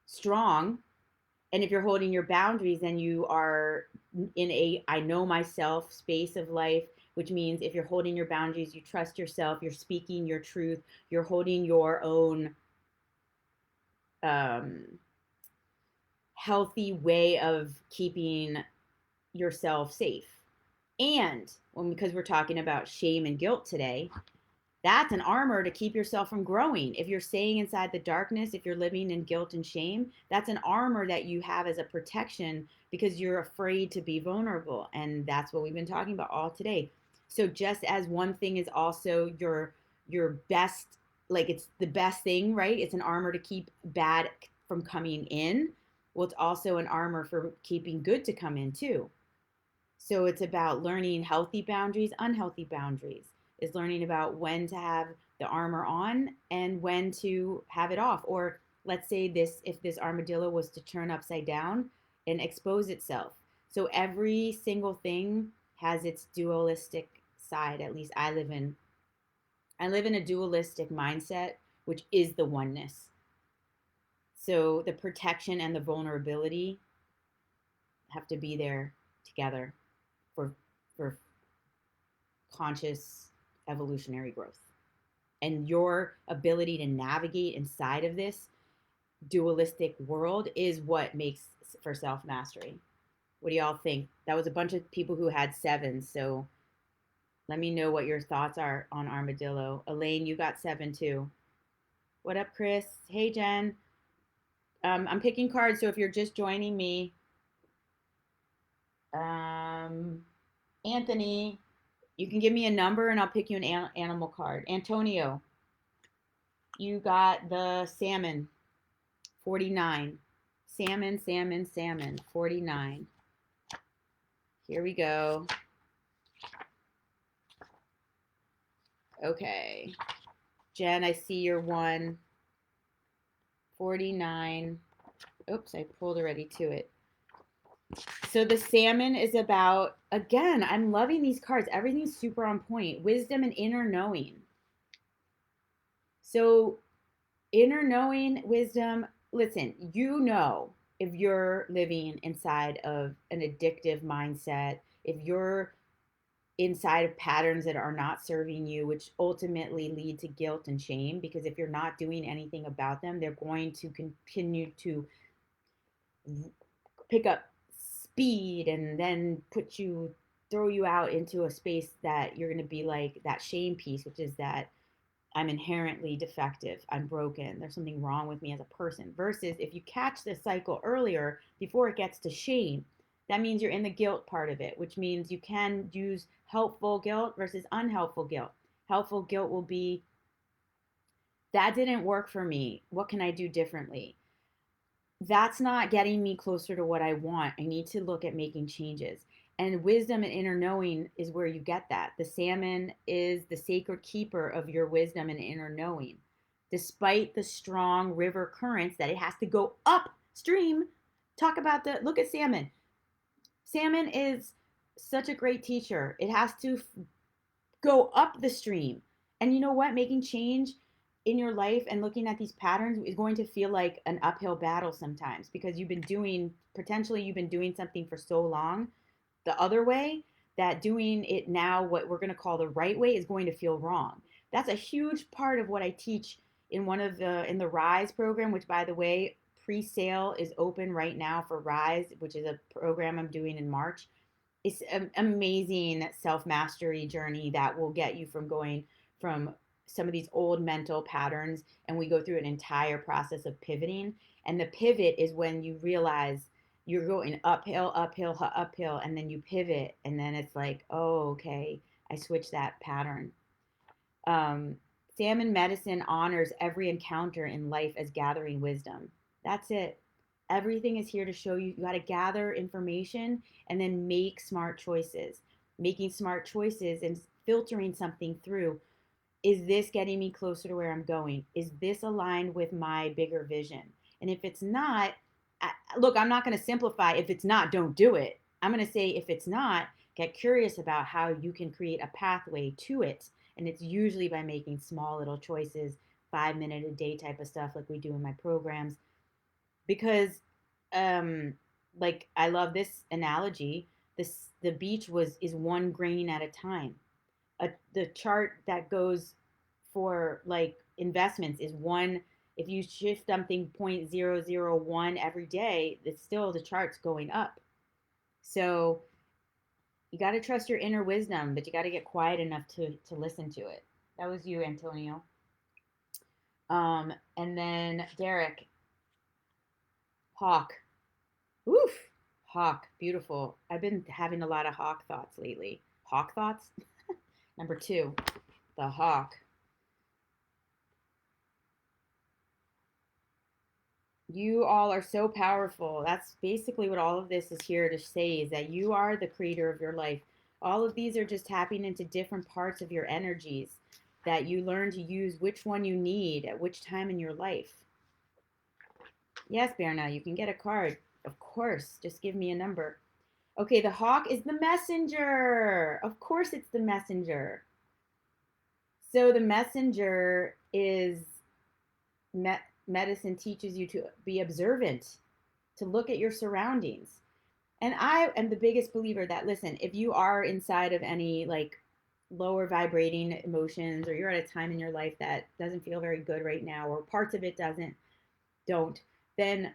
strong. And if you're holding your boundaries, then you are in a I know myself space of life, which means if you're holding your boundaries, you trust yourself, you're speaking your truth, you're holding your own healthy way of keeping yourself safe. And because we're talking about shame and guilt today, that's an armor to keep yourself from growing. If you're staying inside the darkness, if you're living in guilt and shame, that's an armor that you have as a protection, because you're afraid to be vulnerable. And that's what we've been talking about all today. So just as one thing is also your best, like it's the best thing, right? It's an armor to keep bad from coming in. Well, it's also an armor for keeping good to come in too. So it's about learning healthy boundaries, unhealthy boundaries. Is learning about when to have the armor on and when to have it off. Or let's say this, if this armadillo was to turn upside down and expose itself. So every single thing has its dualistic side. At least I live in a dualistic mindset, which is the oneness. So the protection and the vulnerability have to be there together for conscious evolutionary growth. And your ability to navigate inside of this dualistic world is what makes for self-mastery. What do y'all think? That was a bunch of people who had 7, so let me know what your thoughts are on armadillo. Elaine, you got 7 too. What up, Chris? Hey, Jen. I'm picking cards, so if you're just joining me, Anthony, you can give me a number and I'll pick you an animal card. Antonio, you got the salmon, 49. Salmon, 49. Here we go. Okay. Jen, I see your 1. 49. Oops, I pulled already to it. So the salmon is about, again, I'm loving these cards. Everything's super on point. Wisdom and inner knowing. So inner knowing, wisdom, listen, you know if you're living inside of an addictive mindset, if you're inside of patterns that are not serving you, which ultimately lead to guilt and shame. Because if you're not doing anything about them, they're going to continue to pick up speed and then throw you out into a space that you're going to be like that shame piece, which is that I'm inherently defective, I'm broken, there's something wrong with me as a person. Versus if you catch this cycle earlier before it gets to shame, that means you're in the guilt part of it, which means you can use helpful guilt versus unhelpful guilt. Helpful guilt will be, that didn't work for me, what can I do differently? That's not getting me closer to what I want. I need to look at making changes. And wisdom and inner knowing is where you get that. The salmon is the sacred keeper of your wisdom and inner knowing. Despite the strong river currents that it has to go upstream, look at salmon. Salmon is such a great teacher. It has to go up the stream. And you know what? Making change in your life and looking at these patterns is going to feel like an uphill battle sometimes, because you've been doing something for so long the other way that doing it now, what we're going to call the right way, is going to feel wrong. That's a huge part of what I teach in the Rise program, which, by the way, pre-sale is open right now for Rise, which is a program I'm doing in March. It's an amazing self-mastery journey that will get you from going from some of these old mental patterns, and we go through an entire process of pivoting. And the pivot is when you realize you're going uphill, uphill, uphill, and then you pivot, and then it's like, oh, okay, I switched that pattern. um, Salmon medicine honors every encounter in life as gathering wisdom. That's it. Everything is here to show you. You got to gather information and then make smart choices. Making smart choices and filtering something through. Is this getting me closer to where I'm going? Is this aligned with my bigger vision? And if it's not, look, I'm not going to simplify. If it's not, don't do it. I'm going to say, if it's not, get curious about how you can create a pathway to it. And it's usually by making small little choices, 5 minute a day type of stuff like we do in my programs. Because, um, like, I love this analogy. The beach is one grain at a time. The chart that goes for like investments is one. If you shift something 0.001 every day, it's still, the chart's going up. So you got to trust your inner wisdom, but you got to get quiet enough to listen to it. That was you, Antonio. And then Derek, hawk. Oof, hawk, beautiful. I've been having a lot of hawk thoughts lately. Hawk thoughts. Number 2, the hawk. You all are so powerful. That's basically what all of this is here to say, is that you are the creator of your life. All of these are just tapping into different parts of your energies that you learn to use which one you need at which time in your life. Yes, Berna, you can get a card. Of course, just give me a number. Okay, the hawk is the messenger. Of course it's the messenger. So the messenger is medicine teaches you to be observant, to look at your surroundings. And I am the biggest believer that, listen, if you are inside of any like lower vibrating emotions, or you're at a time in your life that doesn't feel very good right now, or parts of it don't, then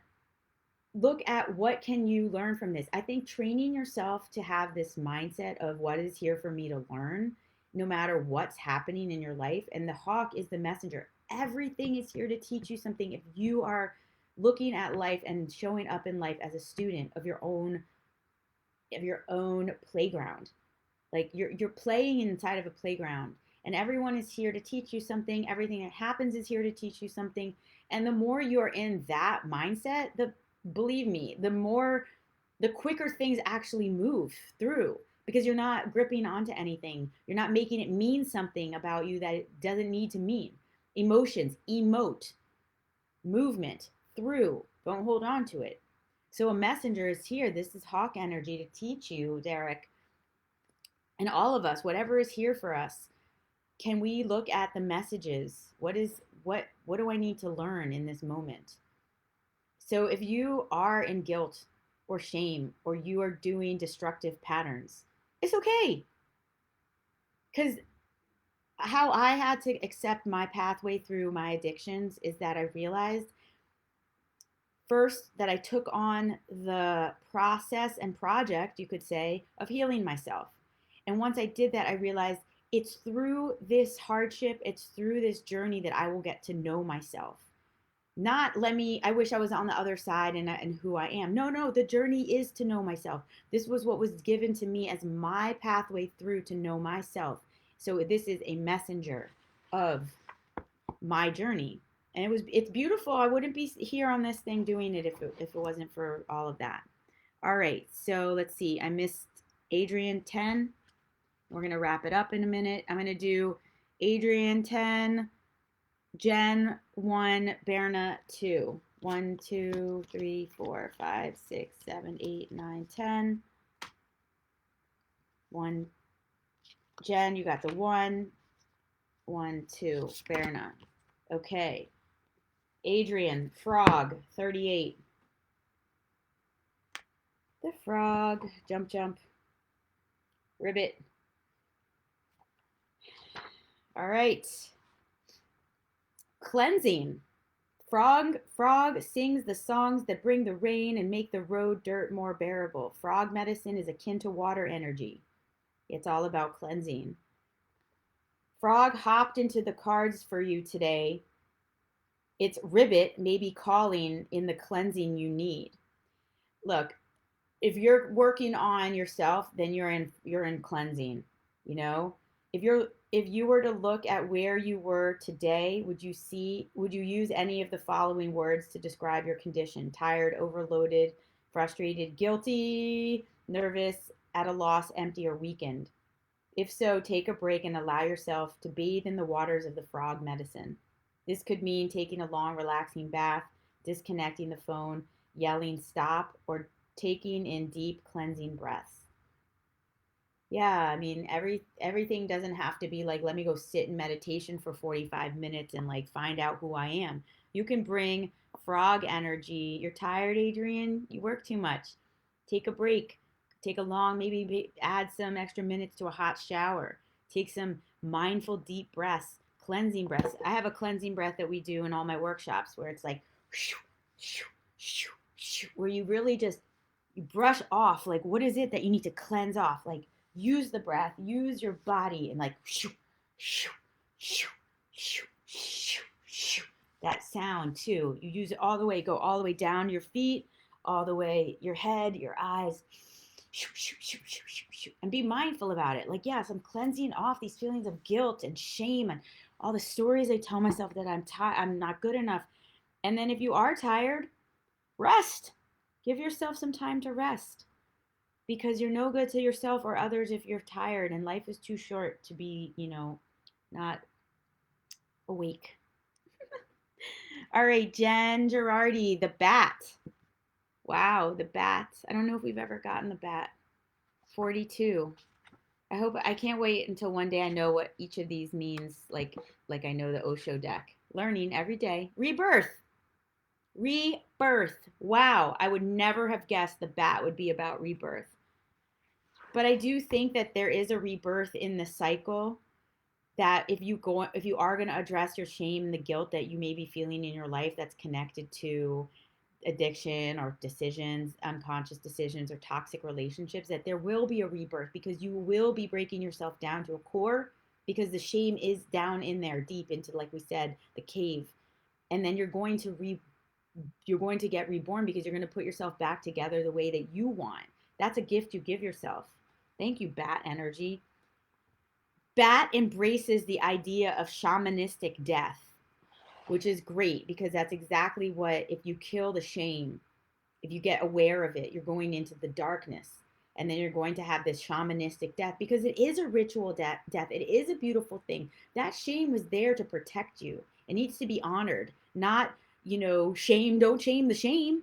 look at what can you learn from this. I think training yourself to have this mindset of what is here for me to learn, no matter what's happening in your life. And the hawk is the messenger. Everything is here to teach you something. If you are looking at life and showing up in life as a student of your own playground, like you're playing inside of a playground, and everyone is here to teach you something. Everything that happens is here to teach you something. And the more you're in that mindset, believe me, the quicker things actually move through, because you're not gripping onto anything. You're not making it mean something about you that it doesn't need to mean. Emotions, emote, movement through. Don't hold on to it. So a messenger is here. This is hawk energy to teach you, Derek, and all of us, whatever is here for us. Can we look at the messages? What do I need to learn in this moment? So if you are in guilt or shame, or you are doing destructive patterns, it's okay. because how I had to accept my pathway through my addictions is that I realized first that I took on the process and project, you could say, of healing myself. And once I did that, I realized it's through this hardship, it's through this journey that I will get to know myself. Not let me, I wish I was on the other side and who I am. No, no, the journey is to know myself. This was what was given to me as my pathway through to know myself. So this is a messenger of my journey. And it's beautiful. I wouldn't be here on this thing doing it if it wasn't for all of that. All right, so let's see. I missed Adrian 10. We're going to wrap it up in a minute. I'm going to do Adrian 10, Jen 1, Berna 2. 1, 2, 3, 4, 5, 6, 7, 8, 9, 10. 1, Jen, you got the 1. 1, 2, Berna. Okay. Adrian, frog, 38. The frog, jump, jump. Ribbit. All right. Cleansing. Frog sings the songs that bring the rain and make the road dirt more bearable. Frog medicine is akin to water energy. It's all about cleansing. Frog hopped into the cards for you today. It's Ribbit maybe calling in the cleansing you need. Look, if you're working on yourself, then you're in cleansing, you know? If you were to look at where you were today, would you use any of the following words to describe your condition? Tired, overloaded, frustrated, guilty, nervous, at a loss, empty, or weakened? If so, take a break and allow yourself to bathe in the waters of the frog medicine. This could mean taking a long, relaxing bath, disconnecting the phone, yelling stop, or taking in deep, cleansing breaths. Yeah, I mean, everything doesn't have to be like, let me go sit in meditation for 45 minutes and like find out who I am. You can bring frog energy. You're tired, Adrian? You work too much. Take a break. Take a long, maybe add some extra minutes to a hot shower. Take some mindful, deep breaths, cleansing breaths. I have a cleansing breath that we do in all my workshops where it's like, where you really just you brush off like what is it that you need to cleanse off, like use the breath, use your body, and like that sound too. You use it all the way, go all the way down your feet, all the way your head, your eyes, and be mindful about it. Like, yes, I'm cleansing off these feelings of guilt and shame and all the stories I tell myself that I'm not good enough. And then if you are tired, rest. Give yourself some time to rest because you're no good to yourself or others if you're tired, and life is too short to be, not awake. All right, Jen Girardi, the bat. Wow, the bat. I don't know if we've ever gotten the bat. 42. I can't wait until one day I know what each of these means, like I know the Osho deck. Learning every day. Rebirth. Rebirth. Wow, I would never have guessed the bat would be about rebirth. But I do think that there is a rebirth in the cycle, that if you are going to address your shame and the guilt that you may be feeling in your life that's connected to addiction or decisions, unconscious decisions or toxic relationships, that there will be a rebirth because you will be breaking yourself down to a core because the shame is down in there deep into, like we said, the cave. And then you're going to get reborn because you're going to put yourself back together the way that you want. That's a gift you give yourself. Thank you, bat energy. Bat embraces the idea of shamanistic death, which is great because that's exactly what, if you kill the shame, if you get aware of it, you're going into the darkness. And then you're going to have this shamanistic death because it is a ritual death. It is a beautiful thing. That shame was there to protect you. It needs to be honored, not, shame. Don't shame the shame.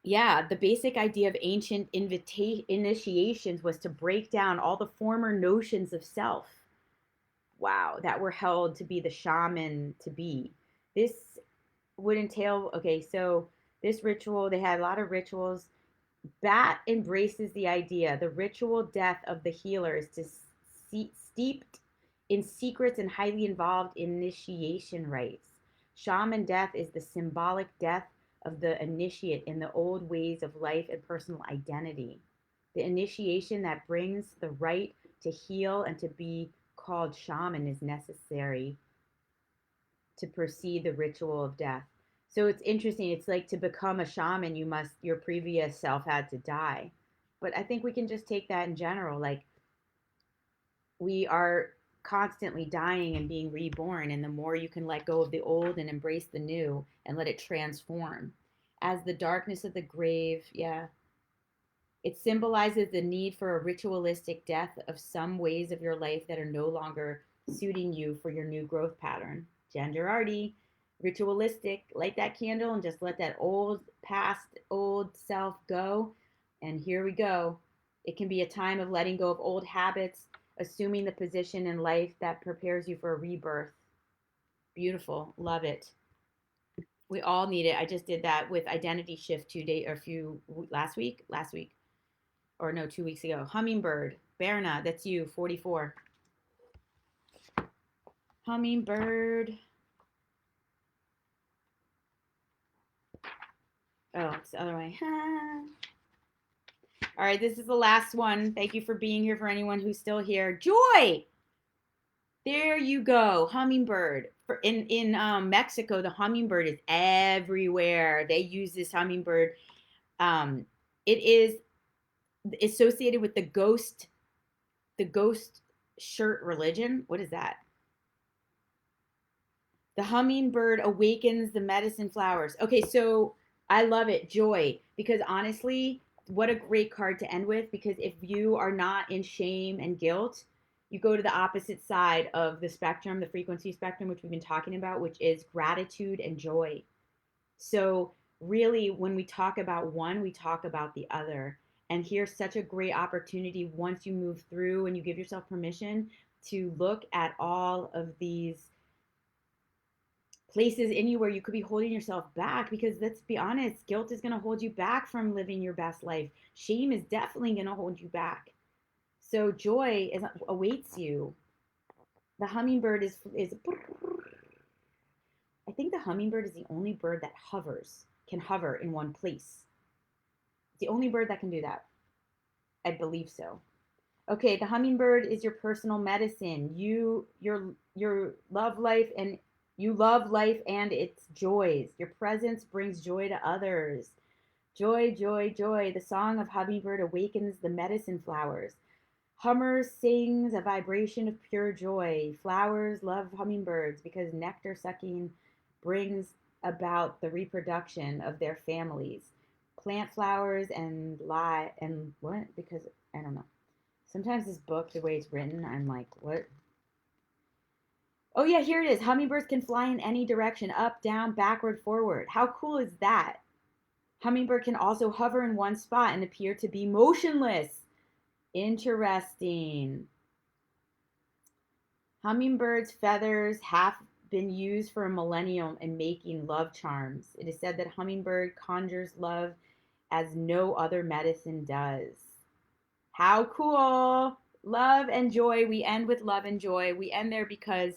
Yeah, the basic idea of ancient initiations was to break down all the former notions of self. Wow, that were held to be the shaman to be. This would entail, okay, so this ritual, they had a lot of rituals. Bat embraces the idea, the ritual death of the healer is to steeped in secrets and highly involved initiation rites. Shaman death is the symbolic death of the initiate in the old ways of life and personal identity. The initiation that brings the right to heal and to be called shaman is necessary to proceed the ritual of death. So it's interesting. It's like to become a shaman, your previous self had to die. But I think we can just take that in general. Like we are constantly dying and being reborn. And the more you can let go of the old and embrace the new and let it transform. As the darkness of the grave, yeah, it symbolizes the need for a ritualistic death of some ways of your life that are no longer suiting you for your new growth pattern. Gender arty, ritualistic, light that candle and just let that old past, old self go. And here we go. It can be a time of letting go of old habits, assuming the position in life that prepares you for a rebirth. Beautiful. Love it. We all need it. I just did that with identity shift 2 day or few last week or no, 2 weeks ago. Hummingbird, Berna, that's you, 44. Hummingbird. Oh, it's the other way. All right, this is the last one. Thank you for being here for anyone who's still here. Joy. There you go. Hummingbird. In Mexico, the hummingbird is everywhere. They use this hummingbird. It is associated with the ghost shirt religion. What is that? The hummingbird awakens the medicine flowers. Okay, so I love it, joy, because honestly, what a great card to end with. Because if you are not in shame and guilt, you go to the opposite side of the spectrum, the frequency spectrum, which we've been talking about, which is gratitude and joy. So, really, when we talk about one, we talk about the other. And here's such a great opportunity once you move through and you give yourself permission to look at all of these places in you where you could be holding yourself back, because let's be honest, guilt is going to hold you back from living your best life. Shame is definitely going to hold you back. So joy awaits you. The hummingbird is I think the hummingbird is the only bird that can hover in one place. It's the only bird that can do that. I believe so. Okay, the hummingbird is your personal medicine. Your love life and you love life and its joys. Your presence brings joy to others. Joy, joy, joy. The song of hummingbird awakens the medicine flowers. Hummer sings a vibration of pure joy. Flowers love hummingbirds because nectar sucking brings about the reproduction of their families. Plant flowers and lie and what? Because I don't know. Sometimes this book, the way it's written, I'm like, what? Oh, yeah, here it is. Hummingbirds can fly in any direction, up, down, backward, forward. How cool is that? Hummingbird can also hover in one spot and appear to be motionless. Interesting. Hummingbirds' feathers have been used for a millennium in making love charms. It is said that hummingbird conjures love as no other medicine does. How cool! Love and joy. We end with love and joy. We end there because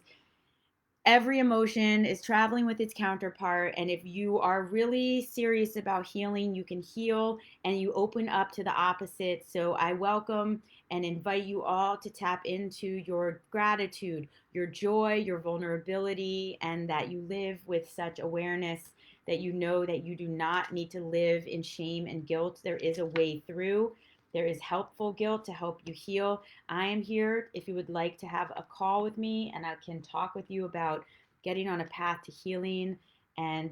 every emotion is traveling with its counterpart. And if you are really serious about healing, you can heal and you open up to the opposite. So I welcome and invite you all to tap into your gratitude, your joy, your vulnerability, and that you live with such awareness that you know that you do not need to live in shame and guilt. There is a way through. There is helpful guilt to help you heal. I am here if you would like to have a call with me and I can talk with you about getting on a path to healing and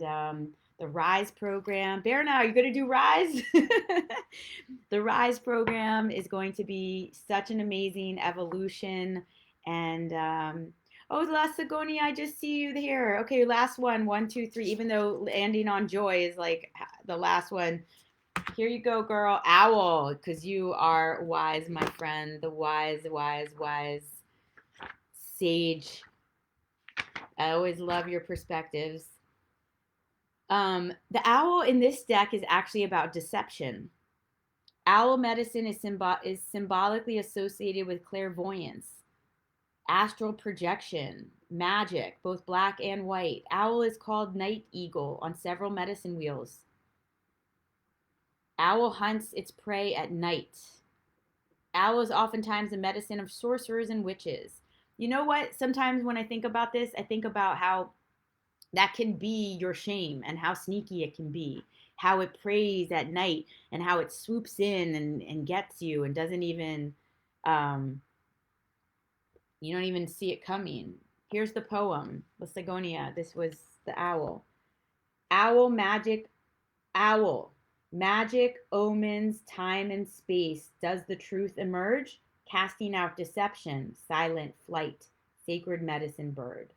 the Rise program. Bear, now, are you going to do Rise? The Rise program is going to be such an amazing evolution. And oh, La Sagonia, I just see you here. Okay, last one. 1, 2, 3. Even though landing on joy is like the last one. Here you go, girl. Owl, because you are wise, my friend. The wise, wise, wise sage. I always love your perspectives. The owl in this deck is actually about deception. Owl medicine is symbolically associated with clairvoyance, astral projection, magic, both black and white. Owl is called night eagle on several medicine wheels. Owl hunts its prey at night. Owl is oftentimes a medicine of sorcerers and witches. You know what? Sometimes when I think about this, I think about how that can be your shame and how sneaky it can be. How it preys at night and how it swoops in and gets you and doesn't even, um, you don't even see it coming. Here's the poem, Lysagonia. This was the owl. Owl magic, owl. Magic, omens, time and space. Does the truth emerge? Casting out deception, silent flight, sacred medicine bird.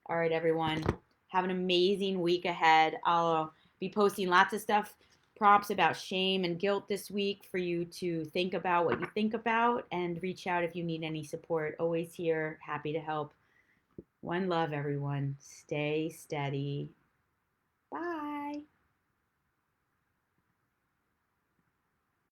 All right, everyone. Have an amazing week ahead. I'll be posting lots of stuff, prompts about shame and guilt this week for you to think about what you think about and reach out if you need any support. Always here, happy to help. One love, everyone. Stay steady.